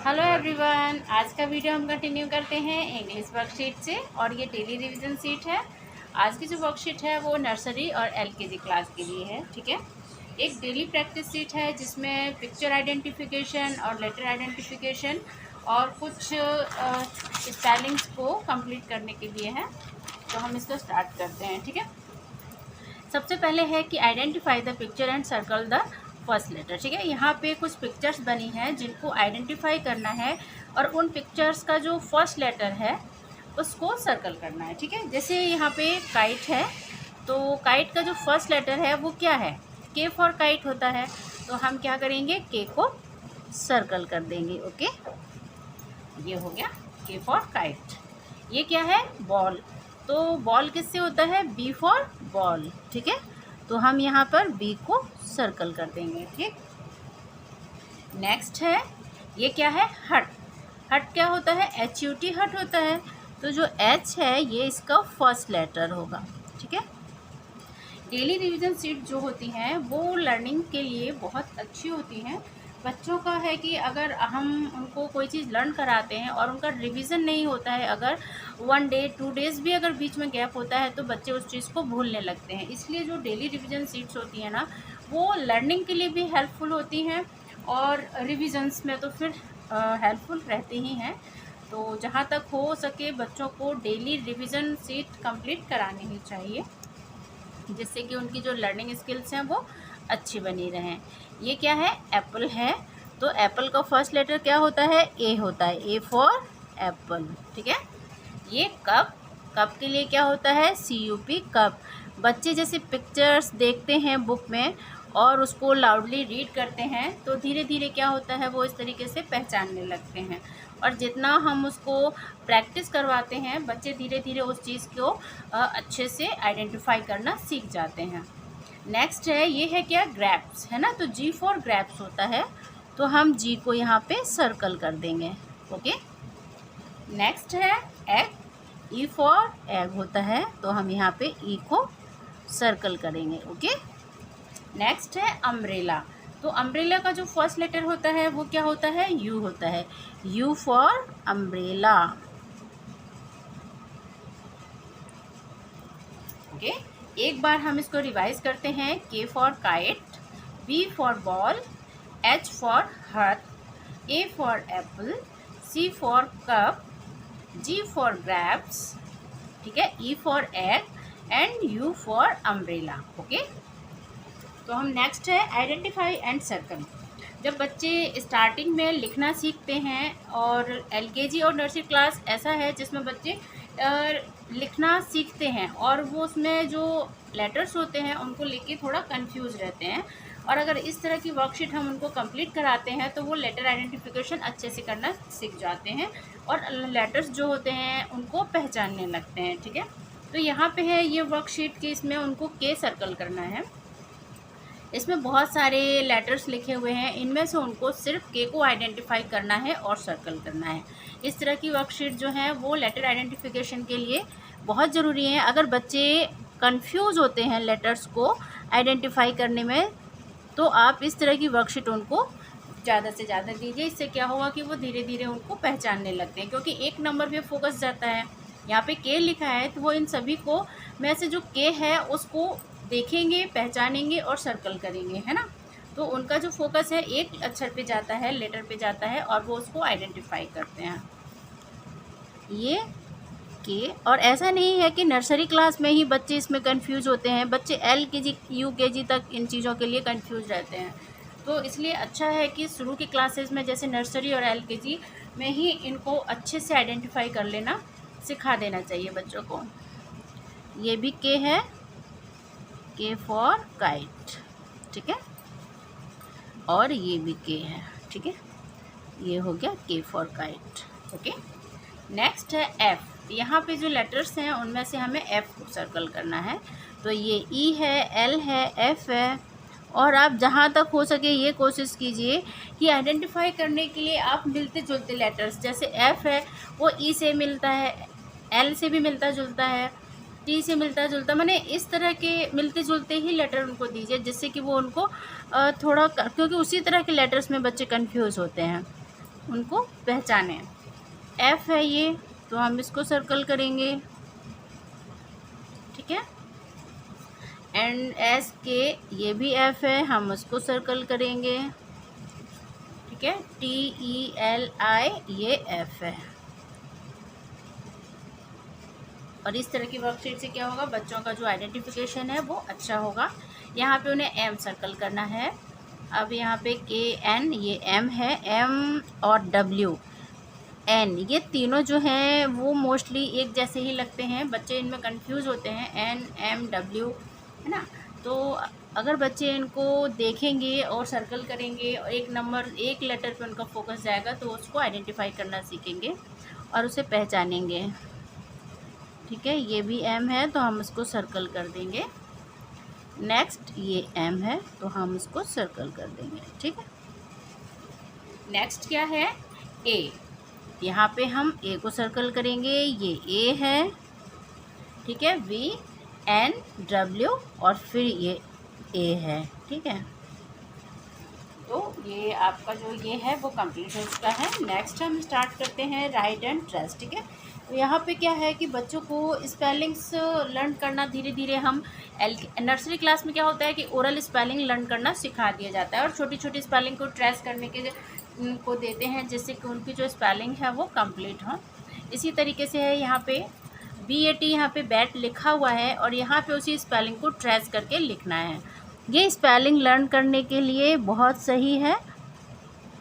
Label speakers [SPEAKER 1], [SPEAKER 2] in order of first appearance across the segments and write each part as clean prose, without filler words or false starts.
[SPEAKER 1] Hello everyone, आज का video हम कंटिन्यू करते हैं इंग्लिश वर्कशीट से और ये डेली रिवीजन शीट है। आज की जो वर्कशीट है वो नर्सरी और एलकेजी क्लास के लिए है। ठीक है, एक डेली प्रैक्टिस शीट है जिसमें पिक्चर आइडेंटिफिकेशन और लेटर आइडेंटिफिकेशन और कुछ स्पेलिंग्स को कंप्लीट करने के लिए है। तो हम इसको स्टार्ट करते हैं। ठीक है, सबसे पहले है कि identify the picture and circle the first letter. ठीक है, यहाँ पे कुछ पिक्चर्स बनी हैं जिनको आइडेंटिफाई करना है और उन पिक्चर्स का जो फर्स्ट लेटर है उसको सर्कल करना है। ठीक है, जैसे यहाँ पे काइट है तो काइट का जो फर्स्ट लेटर है वो क्या है, के फॉर काइट होता है। तो हम क्या करेंगे, के को सर्कल कर देंगे। ओके, ये हो गया के फॉर काइट। ये क्या है, बॉल। तो बॉल किससे होता है, बी फॉर बॉल। ठीक है, तो हम यहाँ पर बी को सर्कल कर देंगे। ठीक, नेक्स्ट है, ये क्या है, हट। हट क्या होता है, एच यू टी हट होता है। तो जो एच है ये इसका फर्स्ट लेटर होगा। ठीक है, डेली रिवीजन शीट जो होती हैं वो लर्निंग के लिए बहुत अच्छी होती हैं। बच्चों का है कि अगर हम उनको कोई चीज़ लर्न कराते हैं और उनका रिवीजन नहीं होता है, अगर 1 डे 2 डेज़ भी अगर बीच में गैप होता है तो बच्चे उस चीज़ को भूलने लगते हैं। इसलिए जो डेली रिवीजन शीट्स होती हैं ना, वो लर्निंग के लिए भी हेल्पफुल होती हैं और रिविजन्स में तो फिर हेल्पफुल रहती ही हैं। तो जहाँ तक हो सके बच्चों को डेली रिवीजन शीट कंप्लीट करानी ही चाहिए, जिससे कि उनकी जो लर्निंग स्किल्स हैं वो अच्छी बनी रहें। ये क्या है, एप्पल है। तो एप्पल का फर्स्ट लेटर क्या होता है, ए होता है, ए फॉर एप्पल। ठीक है, ये कप। कप के लिए क्या होता है, सी यू पी, कप। बच्चे जैसे पिक्चर्स देखते हैं बुक में और उसको लाउडली रीड करते हैं तो धीरे धीरे क्या होता है, वो इस तरीके से पहचानने लगते हैं। और जितना हम उसको प्रैक्टिस करवाते हैं बच्चे धीरे धीरे उस चीज़ को अच्छे से आइडेंटिफाई करना सीख जाते हैं। नेक्स्ट है, ये है क्या, ग्रैप्स है ना। तो जी फॉर ग्रैप्स होता है, तो हम जी को यहाँ पे सर्कल कर देंगे। ओके, नेक्स्ट है एग। ई फॉर एग होता है, तो हम यहाँ पे ई को सर्कल करेंगे। ओके, नेक्स्ट है अम्ब्रेला। तो अम्ब्रेला का जो फर्स्ट लेटर होता है वो क्या होता है, यू होता है, यू फॉर अम्ब्रेला। ओके, एक बार हम इसको रिवाइज करते हैं। K for kite, B for ball, H for hut, A for apple, C for cup, G for grapes, ठीक है, E for egg and U for umbrella. Okay, तो हम next है आइडेंटिफाई एंड सर्कल। जब बच्चे starting में लिखना सीखते हैं और एलकेजी और नर्सरी क्लास ऐसा है जिसमें बच्चे लिखना सीखते हैं और वो उसमें जो लेटर्स होते हैं उनको लिख के थोड़ा कंफ्यूज रहते हैं, और अगर इस तरह की वर्कशीट हम उनको कंप्लीट कराते हैं तो वो लेटर आइडेंटिफिकेशन अच्छे से करना सीख जाते हैं और लेटर्स जो होते हैं उनको पहचानने लगते हैं। ठीक है, तो यहाँ पे है ये वर्कशीट कि इसमें उनको के सर्कल करना है। इसमें बहुत सारे लेटर्स लिखे हुए हैं, इनमें से उनको सिर्फ के को आइडेंटिफाई करना है और सर्कल करना है। इस तरह की वर्कशीट जो है वो लेटर आइडेंटिफिकेशन के लिए बहुत ज़रूरी है। अगर बच्चे कंफ्यूज होते हैं लेटर्स को आइडेंटिफाई करने में तो आप इस तरह की वर्कशीट उनको ज़्यादा से ज़्यादा दीजिए। इससे क्या होगा कि वो धीरे धीरे उनको पहचानने लगते हैं, क्योंकि एक नंबर पे फोकस जाता है। यहाँ पे के लिखा है तो वो इन सभी को में से जो के है उसको देखेंगे, पहचानेंगे और सर्कल करेंगे, है ना। तो उनका जो फोकस है एक अक्षर पे जाता है, लेटर पे जाता है और वो उसको आइडेंटिफाई करते हैं। ये के, और ऐसा नहीं है कि नर्सरी क्लास में ही बच्चे इसमें कंफ्यूज होते हैं, बच्चे एलकेजी यूकेजी तक इन चीज़ों के लिए कंफ्यूज रहते हैं। तो इसलिए अच्छा है कि शुरू की क्लासेस में जैसे नर्सरी और एलकेजी में ही इनको अच्छे से आइडेंटिफाई कर लेना सिखा देना चाहिए बच्चों को। ये भी के है, के फॉर काइट, ठीक है, और ये भी के है। ठीक है, ये हो गया के फॉर काइट। ओके, नेक्स्ट है एफ। यहाँ पे जो लेटर्स हैं उनमें से हमें एफ को सर्कल करना है। तो ये ई है, एल है, एफ है, और आप जहाँ तक हो सके ये कोशिश कीजिए कि आइडेंटिफाई करने के लिए आप मिलते जुलते लेटर्स, जैसे एफ है वो ई से मिलता है, एल से भी मिलता जुलता है, टी से मिलता जुलता, माने इस तरह के मिलते जुलते ही लेटर उनको दीजिए, जिससे कि वो उनको थोड़ा, क्योंकि उसी तरह के लेटर्स में बच्चे कंफ्यूज होते हैं। उनको पहचानें। एफ है ये, तो हम इसको सर्कल करेंगे, ठीक है। एंड एस के, ये भी एफ है, हम उसको सर्कल करेंगे, ठीक है। टी ई एल आई, ये एफ है। और इस तरह की वर्कशीट से क्या होगा, बच्चों का जो आइडेंटिफिकेशन है वो अच्छा होगा। यहाँ पे उन्हें एम सर्कल करना है। अब यहाँ पे के एन, ये एम है, एम और डब्ल्यू एन, ये तीनों जो हैं वो मोस्टली एक जैसे ही लगते हैं, बच्चे इनमें कंफ्यूज होते हैं, एन एम डब्ल्यू, है ना। तो अगर बच्चे इनको देखेंगे और सर्कल करेंगे और एक नंबर, एक लेटर पे उनका फोकस जाएगा, तो उसको आइडेंटिफाई करना सीखेंगे और उसे पहचानेंगे, ठीक है। ये भी एम है, तो हम इसको सर्कल कर देंगे। नेक्स्ट ये एम है, तो हम इसको सर्कल कर देंगे, ठीक है। नेक्स्ट क्या है, ए। यहाँ पे हम ए को सर्कल करेंगे, ये ए है, ठीक है। वी एन डब्ल्यू और फिर ये ए है, ठीक है। तो ये आपका जो ये है वो कंप्लीट हो चुका है। नेक्स्ट हम स्टार्ट करते हैं राइट एंड ट्रेस, ठीक है। तो यहाँ पे क्या है कि बच्चों को स्पेलिंग्स लर्न करना धीरे धीरे हम नर्सरी क्लास में क्या होता है कि ओरल स्पेलिंग लर्न करना सिखा दिया जाता है और छोटी छोटी स्पेलिंग को ट्रेस करने के को देते हैं, जिससे कि उनकी जो स्पेलिंग है वो कंप्लीट हो। इसी तरीके से है यहाँ पे BAT, यहाँ पे बैट लिखा हुआ है और यहाँ पे उसी स्पेलिंग को ट्रेस करके लिखना है। ये स्पेलिंग लर्न करने के लिए बहुत सही है।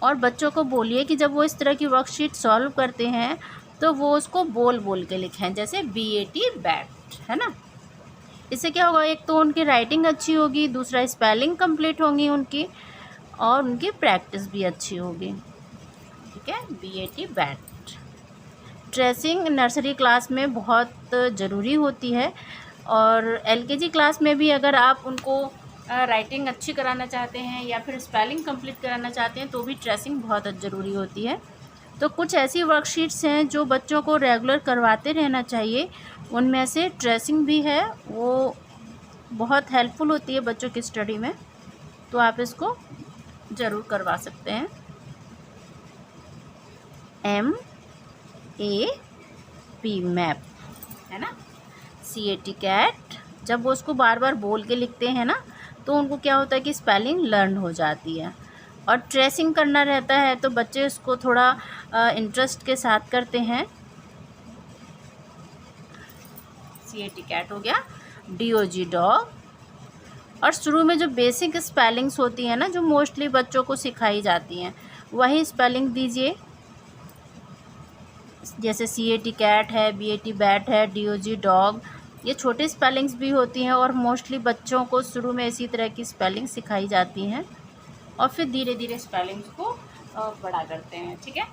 [SPEAKER 1] और बच्चों को बोलिए कि जब वो इस तरह की वर्कशीट सॉल्व करते हैं तो वो उसको बोल बोल के लिखें, जैसे BAT बैट, है ना। इससे क्या होगा, एक तो उनकी राइटिंग अच्छी होगी, दूसरा स्पेलिंग कंप्लीट होंगी उनकी, और उनकी प्रैक्टिस भी अच्छी होगी, ठीक है। BAT bat. Tracing nursery class में बहुत ज़रूरी होती है और LKG क्लास में भी अगर आप उनको राइटिंग अच्छी कराना चाहते हैं या फिर स्पेलिंग कंप्लीट कराना चाहते हैं तो भी ट्रेसिंग बहुत ज़रूरी होती है। तो कुछ ऐसी वर्कशीट्स हैं जो बच्चों को रेगुलर करवाते रहना चाहिए, उनमें से ट्रेसिंग भी है, वो बहुत हेल्पफुल होती है बच्चों की स्टडी में, तो आप इसको ज़रूर करवा सकते हैं। MAP मैप, है ना। CAT कैट, जब वो उसको बार बार बोल के लिखते हैं ना तो उनको क्या होता है कि स्पेलिंग लर्न हो जाती है। और ट्रेसिंग करना रहता है तो बच्चे उसको थोड़ा इंटरेस्ट के साथ करते हैं। CAT कैट हो गया। DOG dog. और शुरू में जो बेसिक स्पेलिंग्स होती हैं ना, जो मोस्टली बच्चों को सिखाई जाती हैं, वही स्पेलिंग दीजिए, जैसे CAT कैट है, BAT बैट है, DOG डॉग। ये छोटी स्पेलिंग्स भी होती हैं और मोस्टली बच्चों को शुरू में इसी तरह की स्पेलिंग सिखाई जाती हैं और फिर धीरे धीरे स्पेलिंग्स को बड़ा करते हैं, ठीक है।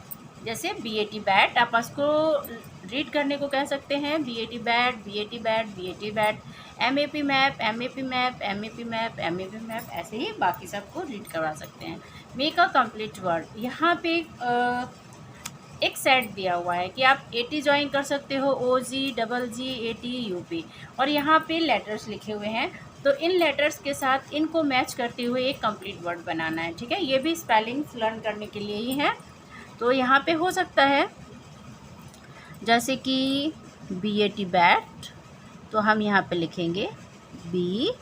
[SPEAKER 1] जैसे BAT बैट, आप उसको रीड करने को कह सकते हैं, BAT bat, BAT bat, BAT bat. MAP map, MAP map, MAP map, MAP map, ऐसे ही बाकी सबको रीड करवा सकते हैं। मेक अ कंप्लीट वर्ड, यहाँ पे एक सेट दिया हुआ है कि आप AT ज्वाइन कर सकते हो, OG, GG, AT, UP, और यहाँ पे लेटर्स लिखे हुए हैं, तो इन लेटर्स के साथ इनको मैच करते हुए एक कंप्लीट वर्ड बनाना है, ठीक है। ये भी स्पेलिंग्स लर्न करने के लिए ही है। तो यहाँ पे हो सकता है जैसे कि BAT बैट, तो हम यहाँ पे लिखेंगे BAT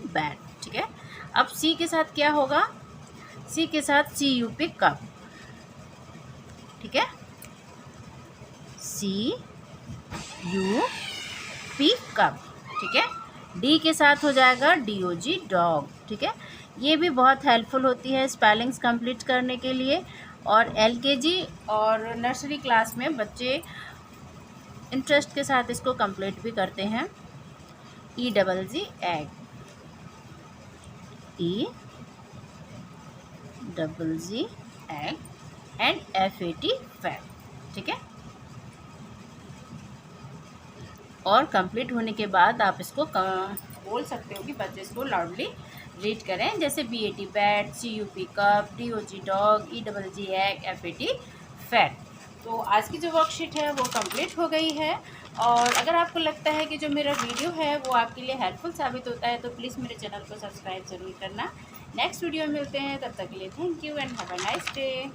[SPEAKER 1] बैट, ठीक है। अब C के साथ क्या होगा, C के साथ CUP कप, ठीक है। CUP कप, ठीक है। D के साथ हो जाएगा DOG डॉग, ठीक है। ये भी बहुत हेल्पफुल होती है स्पेलिंग्स कंप्लीट करने के लिए। और LKG और नर्सरी क्लास में बच्चे इंटरेस्ट के साथ इसको कंप्लीट भी करते हैं। EGG egg, EGG egg and FAT fat, ठीक है। और कंप्लीट होने के बाद आप इसको बोल सकते हो कि बच्चे इसको लाउडली रीड करें, जैसे BAT bat, CUP cup, DOG dog, EGG egg, FAT fat. तो आज की जो वर्कशीट है वो कंप्लीट हो गई है। और अगर आपको लगता है कि जो मेरा वीडियो है वो आपके लिए हेल्पफुल साबित होता है तो प्लीज़ मेरे चैनल को सब्सक्राइब ज़रूर करना। नेक्स्ट वीडियो में मिलते हैं, तब तक के लिए thank you and have a nice day.